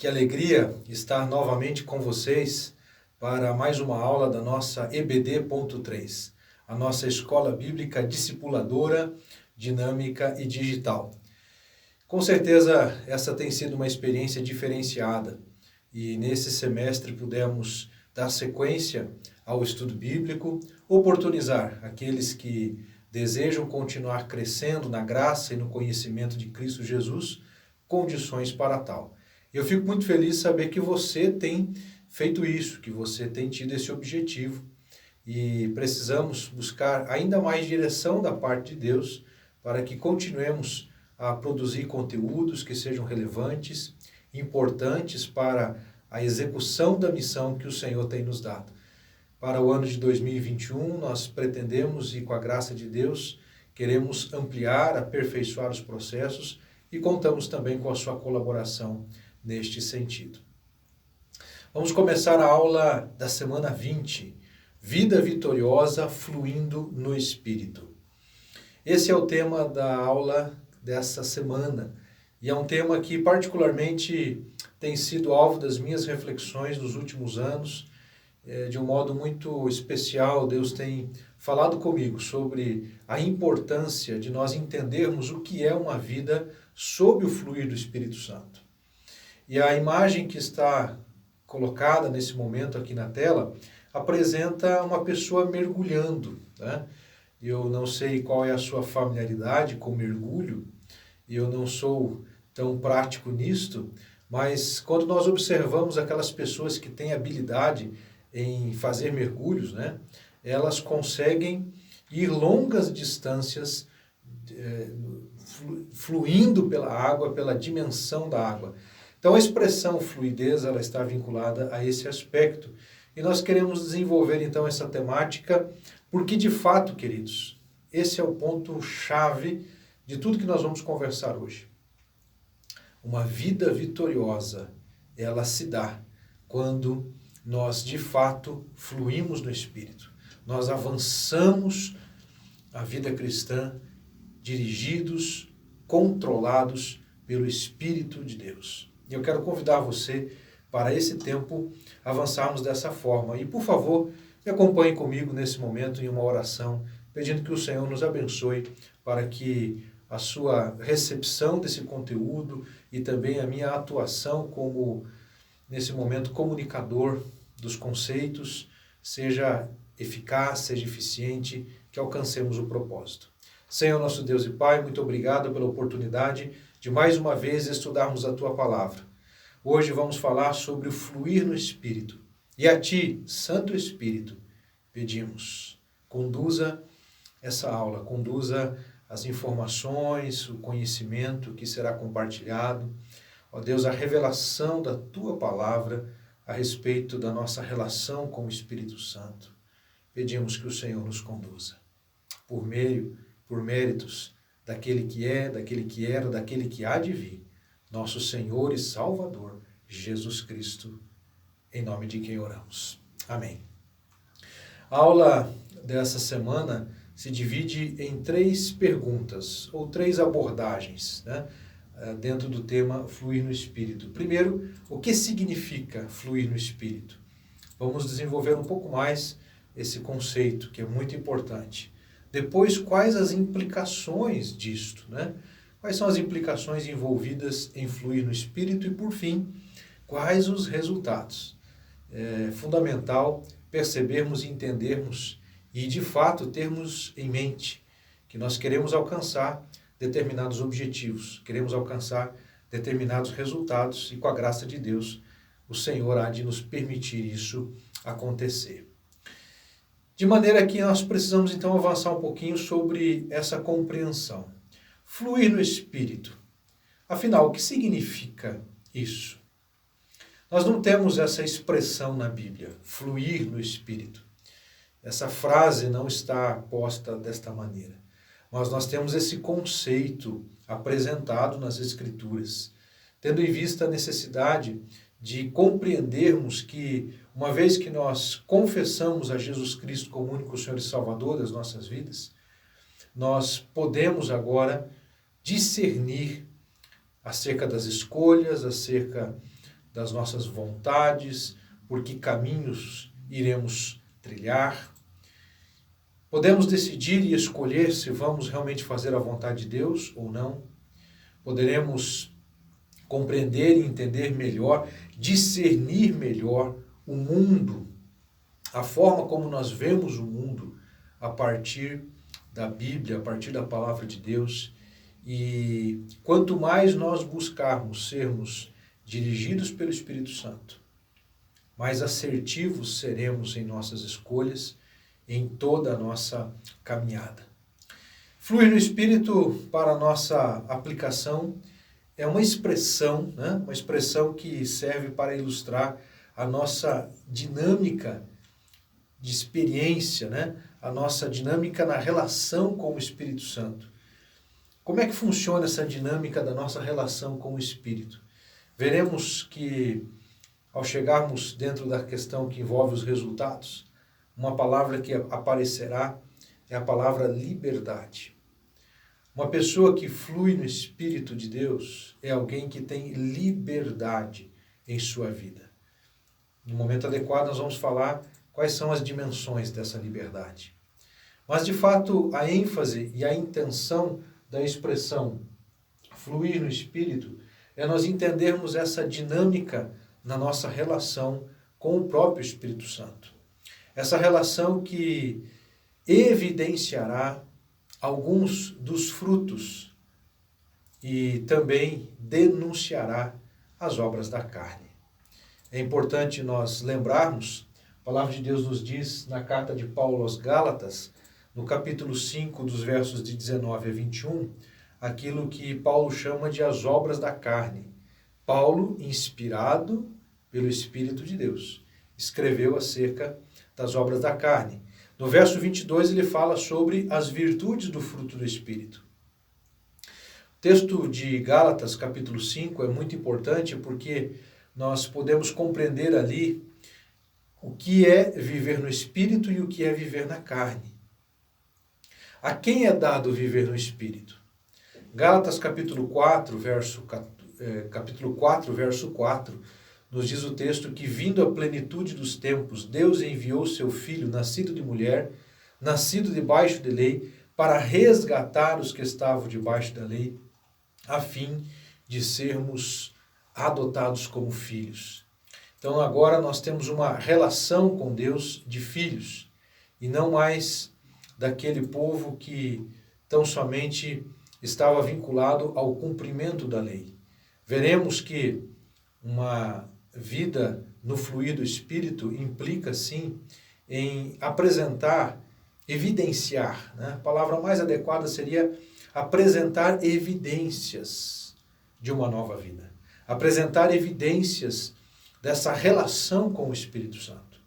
Que alegria estar novamente com vocês para mais uma aula da nossa EBD.3, a nossa Escola Bíblica Discipuladora, Dinâmica e Digital. Com certeza essa tem sido uma experiência diferenciada e nesse semestre pudemos dar sequência ao estudo bíblico, oportunizar aqueles que desejam continuar crescendo na graça e no conhecimento de Cristo Jesus, condições para tal. Eu fico muito feliz de saber que você tem feito isso, que você tem tido esse objetivo e precisamos buscar ainda mais direção da parte de Deus para que continuemos a produzir conteúdos que sejam relevantes, importantes para a execução da missão que o Senhor tem nos dado. Para o ano de 2021, nós pretendemos e com a graça de Deus, queremos ampliar, aperfeiçoar os processos e contamos também com a sua colaboração neste sentido. Vamos começar a aula da semana 20, Vida Vitoriosa Fluindo no Espírito. Esse é o tema da aula dessa semana e é um tema que particularmente tem sido alvo das minhas reflexões nos últimos anos. De um modo muito especial, Deus tem falado comigo sobre a importância de nós entendermos o que é uma vida sob o fluir do Espírito Santo. E a imagem que está colocada nesse momento aqui na tela apresenta uma pessoa mergulhando, né? Eu não sei qual é a sua familiaridade com mergulho, eu não sou tão prático nisto, mas quando nós observamos aquelas pessoas que têm habilidade em fazer mergulhos, né, elas conseguem ir longas distâncias fluindo pela água, pela dimensão da água. Então a expressão fluidez, ela está vinculada a esse aspecto. E nós queremos desenvolver então essa temática, porque de fato, queridos, esse é o ponto-chave de tudo que nós vamos conversar hoje. Uma vida vitoriosa, ela se dá quando nós de fato fluímos no Espírito. Nós avançamos a vida cristã dirigidos, controlados pelo Espírito de Deus. E eu quero convidar você para esse tempo avançarmos dessa forma. E por favor, me acompanhe comigo nesse momento em uma oração, pedindo que o Senhor nos abençoe para que a sua recepção desse conteúdo e também a minha atuação como, nesse momento, comunicador dos conceitos, seja eficaz, seja eficiente, que alcancemos o propósito. Senhor, nosso Deus e Pai, muito obrigado pela oportunidade de mais uma vez estudarmos a Tua Palavra. Hoje vamos falar sobre o fluir no Espírito. E a Ti, Santo Espírito, pedimos, conduza essa aula, conduza as informações, o conhecimento que será compartilhado. Ó Deus, a revelação da Tua Palavra a respeito da nossa relação com o Espírito Santo. Pedimos que o Senhor nos conduza. Por méritos daquele que é, daquele que era, daquele que há de vir, nosso Senhor e Salvador, Jesus Cristo, em nome de quem oramos. Amém. A aula dessa semana se divide em 3 perguntas, ou 3 abordagens, né? Dentro do tema fluir no Espírito. Primeiro, o que significa fluir no Espírito? Vamos desenvolver um pouco mais esse conceito, que é muito importante. Depois, quais as implicações disto, né? Quais são as implicações envolvidas em fluir no Espírito? E, por fim, quais os resultados? É fundamental percebermos e entendermos e, de fato, termos em mente que nós queremos alcançar determinados objetivos, queremos alcançar determinados resultados e, com a graça de Deus, o Senhor há de nos permitir isso acontecer. De maneira que nós precisamos, então, avançar um pouquinho sobre essa compreensão. Fluir no Espírito. Afinal, o que significa isso? Nós não temos essa expressão na Bíblia, fluir no Espírito. Essa frase não está posta desta maneira. Mas nós temos esse conceito apresentado nas Escrituras, tendo em vista a necessidade de compreendermos que, uma vez que nós confessamos a Jesus Cristo como único Senhor e Salvador das nossas vidas, nós podemos agora discernir acerca das escolhas, acerca das nossas vontades, por que caminhos iremos trilhar. Podemos decidir e escolher se vamos realmente fazer a vontade de Deus ou não. Poderemos compreender e entender melhor, discernir melhor o mundo, a forma como nós vemos o mundo a partir da Bíblia, a partir da palavra de Deus. E quanto mais nós buscarmos sermos dirigidos pelo Espírito Santo, mais assertivos seremos em nossas escolhas, em toda a nossa caminhada. Fluir no Espírito, para a nossa aplicação, é uma expressão, né? Uma expressão que serve para ilustrar a nossa dinâmica de experiência, né? A nossa dinâmica na relação com o Espírito Santo. Como é que funciona essa dinâmica da nossa relação com o Espírito? Veremos que, ao chegarmos dentro da questão que envolve os resultados, uma palavra que aparecerá é a palavra liberdade. Uma pessoa que flui no Espírito de Deus é alguém que tem liberdade em sua vida. No momento adequado nós vamos falar quais são as dimensões dessa liberdade. Mas, de fato, a ênfase e a intenção da expressão fluir no Espírito é nós entendermos essa dinâmica na nossa relação com o próprio Espírito Santo. Essa relação que evidenciará alguns dos frutos e também denunciará as obras da carne. É importante nós lembrarmos, a palavra de Deus nos diz na carta de Paulo aos Gálatas, no capítulo 5, dos versos de 19 a 21, aquilo que Paulo chama de as obras da carne. Paulo, inspirado pelo Espírito de Deus, escreveu acerca das obras da carne. No verso 22 ele fala sobre as virtudes do fruto do Espírito. O texto de Gálatas, capítulo 5, é muito importante porque nós podemos compreender ali o que é viver no Espírito e o que é viver na carne. A quem é dado viver no Espírito? Gálatas capítulo 4, verso 4, nos diz o texto que, vindo à plenitude dos tempos, Deus enviou seu Filho, nascido de mulher, nascido debaixo de lei, para resgatar os que estavam debaixo da lei, a fim de sermos adotados como filhos. Então agora nós temos uma relação com Deus de filhos, e não mais daquele povo que tão somente estava vinculado ao cumprimento da lei. Veremos que uma vida no fluir do Espírito implica, sim, em apresentar, evidenciar, né? A palavra mais adequada seria apresentar evidências de uma nova vida. Apresentar evidências dessa relação com o Espírito Santo.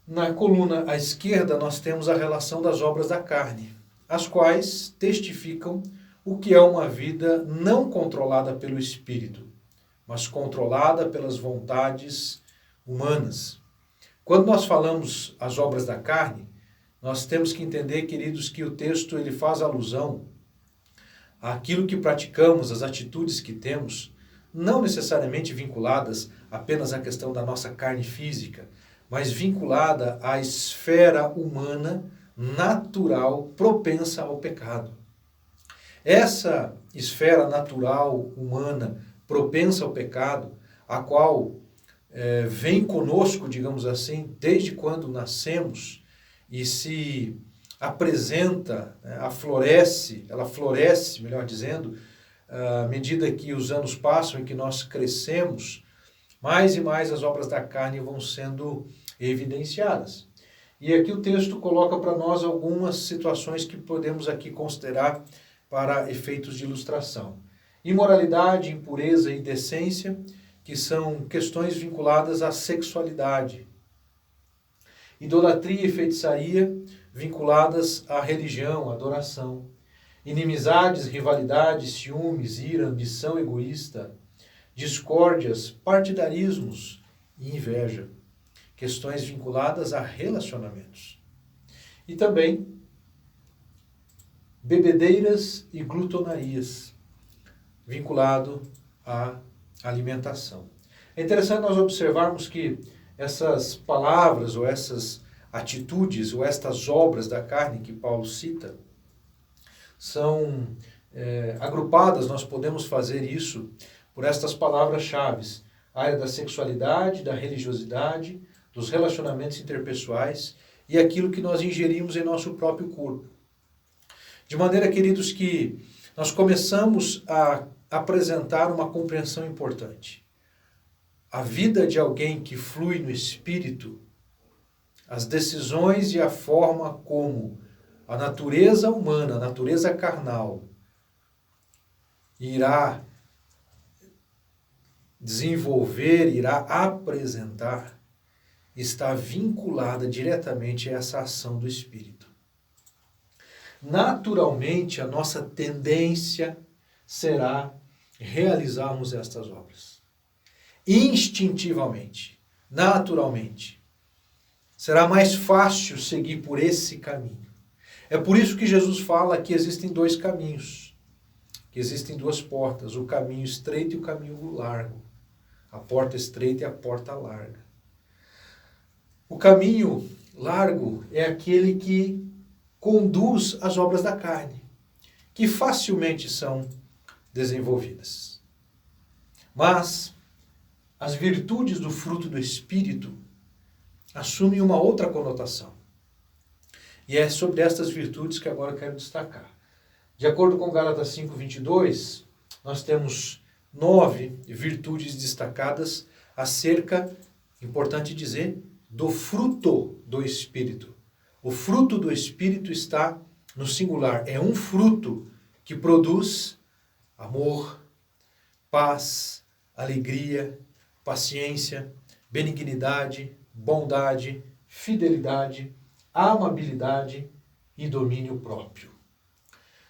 Na coluna à esquerda, nós temos a relação das obras da carne, as quais testificam o que é uma vida não controlada pelo Espírito, mas controlada pelas vontades humanas. Quando nós falamos as obras da carne, nós temos que entender, queridos, que o texto ele faz alusão àquilo que praticamos, às atitudes que temos, não necessariamente vinculadas apenas à questão da nossa carne física, mas vinculada à esfera humana, natural, propensa ao pecado. Essa esfera natural, humana, propensa ao pecado, a qual vem conosco, digamos assim, desde quando nascemos e se apresenta, ela floresce, melhor dizendo, à medida que os anos passam e que nós crescemos, mais e mais as obras da carne vão sendo evidenciadas. E aqui o texto coloca para nós algumas situações que podemos aqui considerar para efeitos de ilustração. Imoralidade, impureza e indecência, que são questões vinculadas à sexualidade. Idolatria e feitiçaria, vinculadas à religião, à adoração. Inimizades, rivalidades, ciúmes, ira, ambição egoísta, discórdias, partidarismos e inveja. Questões vinculadas a relacionamentos. E também bebedeiras e glutonarias, vinculado à alimentação. É interessante nós observarmos que essas palavras ou essas atitudes ou estas obras da carne que Paulo cita são agrupadas, nós podemos fazer isso por estas palavras-chave: a área da sexualidade, da religiosidade, dos relacionamentos interpessoais e aquilo que nós ingerimos em nosso próprio corpo. De maneira, queridos, que nós começamos a apresentar uma compreensão importante. A vida de alguém que flui no Espírito, as decisões e a forma como a natureza humana, a natureza carnal, irá desenvolver, irá apresentar, está vinculada diretamente a essa ação do Espírito. Naturalmente, a nossa tendência será realizarmos estas obras. Instintivamente, naturalmente. Será mais fácil seguir por esse caminho. É por isso que Jesus fala que existem dois caminhos, que existem duas portas, o caminho estreito e o caminho largo. A porta estreita e a porta larga. O caminho largo é aquele que conduz às obras da carne, que facilmente são desenvolvidas. Mas as virtudes do fruto do Espírito assumem uma outra conotação. E é sobre estas virtudes que agora eu quero destacar. De acordo com Gálatas 5:22, nós temos 9 virtudes destacadas acerca, importante dizer, do fruto do Espírito. O fruto do Espírito está no singular. É um fruto que produz amor, paz, alegria, paciência, benignidade, bondade, fidelidade, amabilidade e domínio próprio.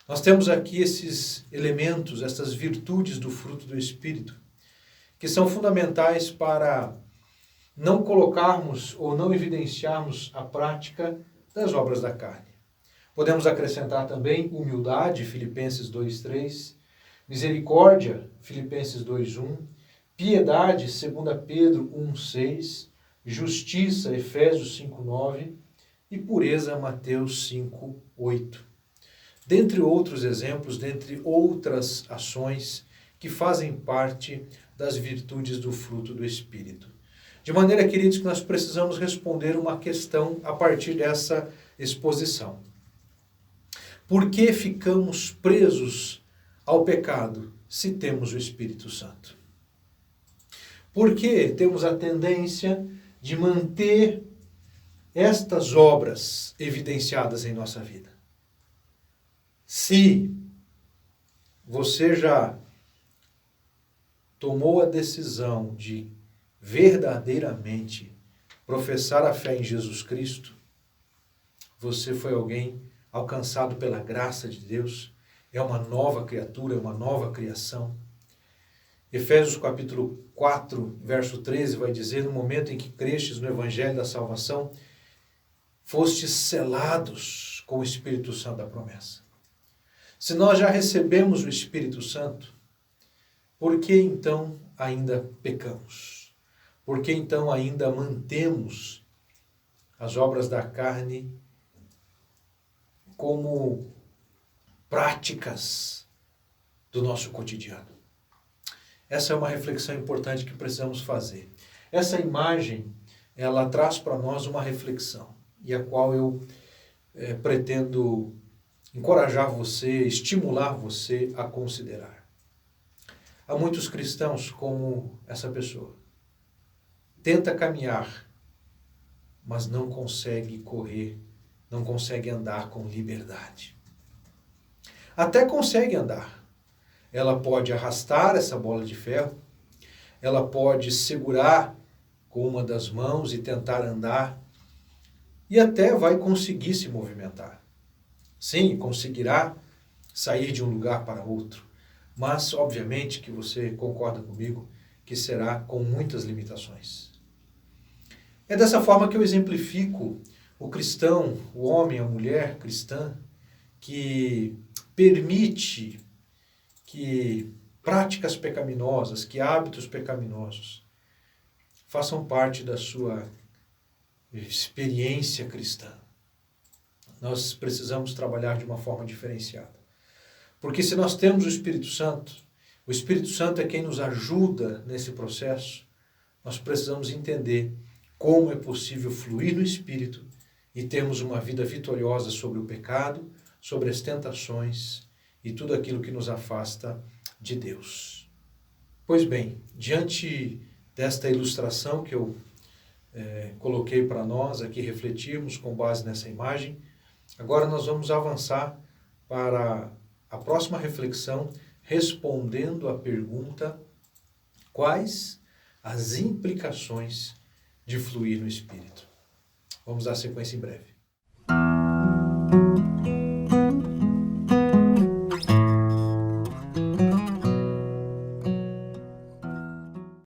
Nós temos aqui esses elementos, essas virtudes do fruto do Espírito, que são fundamentais para não colocarmos ou não evidenciarmos a prática das obras da carne. Podemos acrescentar também humildade, Filipenses 2:3, misericórdia, Filipenses 2:1, piedade, 2 Pedro 1:6, justiça, Efésios 5:9 e pureza, Mateus 5:8. Dentre outros exemplos, dentre outras ações que fazem parte das virtudes do fruto do Espírito. De maneira, queridos, que nós precisamos responder uma questão a partir dessa exposição. Por que ficamos presos ao pecado se temos o Espírito Santo? Por que temos a tendência de manter estas obras evidenciadas em nossa vida? Se você já tomou a decisão de verdadeiramente professar a fé em Jesus Cristo, você foi alguém alcançado pela graça de Deus, é uma nova criatura, é uma nova criação. Efésios capítulo 4, verso 13 vai dizer: no momento em que crestes no Evangelho da salvação, fostes selados com o Espírito Santo da promessa. Se nós já recebemos o Espírito Santo, por que então ainda pecamos? Por que então ainda mantemos as obras da carne como práticas do nosso cotidiano? Essa é uma reflexão importante que precisamos fazer. Essa imagem, ela traz para nós uma reflexão, e a qual eu pretendo encorajar você, estimular você a considerar. Há muitos cristãos como essa pessoa. Tenta caminhar, mas não consegue correr, não consegue andar com liberdade. Até consegue andar. Ela pode arrastar essa bola de ferro, ela pode segurar com uma das mãos e tentar andar, e até vai conseguir se movimentar. Sim, conseguirá sair de um lugar para outro, mas obviamente que você concorda comigo que será com muitas limitações. É dessa forma que eu exemplifico o cristão, o homem, a mulher cristã, que permite que práticas pecaminosas, que hábitos pecaminosos façam parte da sua experiência cristã. Nós precisamos trabalhar de uma forma diferenciada. Porque se nós temos o Espírito Santo é quem nos ajuda nesse processo, nós precisamos entender como é possível fluir no Espírito e termos uma vida vitoriosa sobre o pecado, sobre as tentações e tudo aquilo que nos afasta de Deus. Pois bem, diante desta ilustração que eu coloquei para nós aqui refletirmos com base nessa imagem, agora nós vamos avançar para a próxima reflexão, respondendo à pergunta: quais as implicações de fluir no Espírito? Vamos dar sequência em breve.